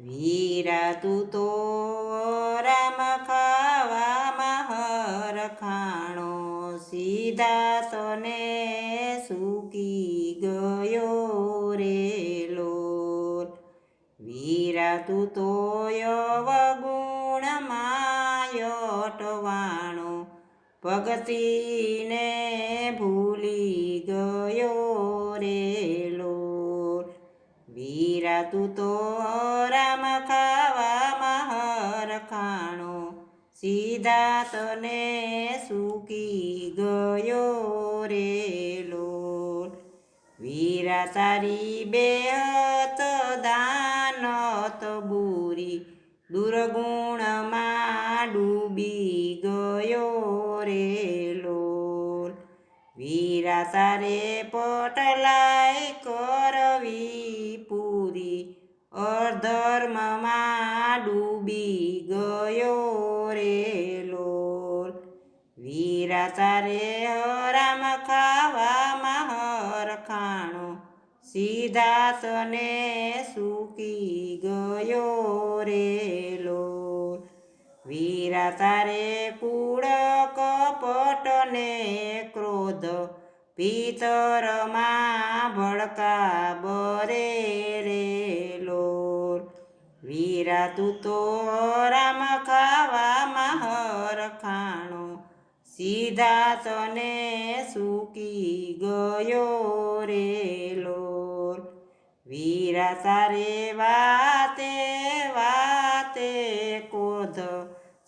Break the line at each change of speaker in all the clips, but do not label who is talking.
વીરા તું તો રામ ખાવામાં હરખાણો, સીધા તને સૂકી ગયો રે લોલ. વીરા તું તો અવગુણમાં યટવાણો, ભગતિને ભૂલી ગયો રે લોલ. વીરા તું તો રામ ખાવામાં હરખાણો, સીધા તને સૂકી ગયો રે લોલ. વીરા તારી બેહત દાનત બુરી, દુર્ગુણમાં ડૂબી ગયો રે લોલ. વીરા તારે પટલાય કરવી પૂરી, અધર્મમાં ડૂબી ગયો રે લોલ. વીરા તારે હરામ ખાવામાં હરખાણો, સીધા તને સૂકી ગયો રે લોલ. વીરા તારે કૂળ કપટ ને ક્રોધ, ભીતરમાં ભડકા બરે રે લોલ. વીરા તું તો રામ ખાવામાં હરખાણો, સીધા તને સૂકી ગયો રે લોલ. વીરા તારે વાતે વાતે ક્રોધ,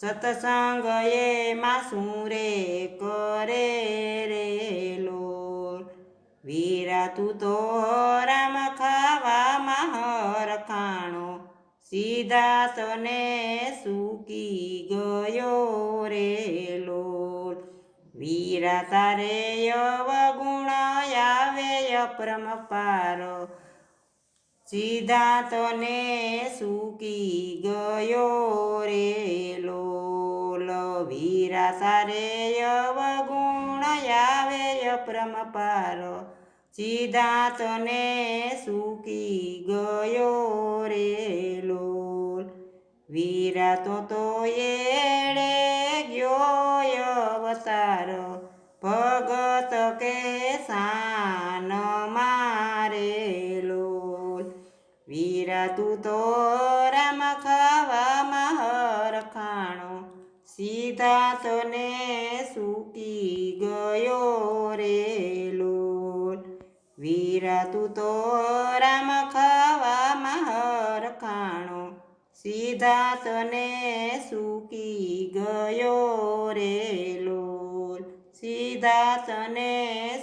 સત્સંગ એમાં શું રે કરે રે લોલ. વીરા તું તો રામ ખાવામાં હરખાણો, સીધા તને સૂકી ગયો રે લોલ. વીરા તારે અવગુણ આવે અપરંપાર, સીધા તને સૂકી ગયો રે લોલ. વીરા તારે અવગુણ આવે અપરંપાર, સીધા તને સૂકી ગયો રે લોલ. વીરા તો એડે ગયો અવતાર, ભગત કે શાન મારે લોલ. વીરા તું તો રામ ખાવામાં હરખાણો, સીધા તને સૂકી ગયો રે લોલ. વીરા તું તો રામ ખાવામાં હરખાણો, સીધા તને સૂકી ગયો રે લોલ. સીધા તને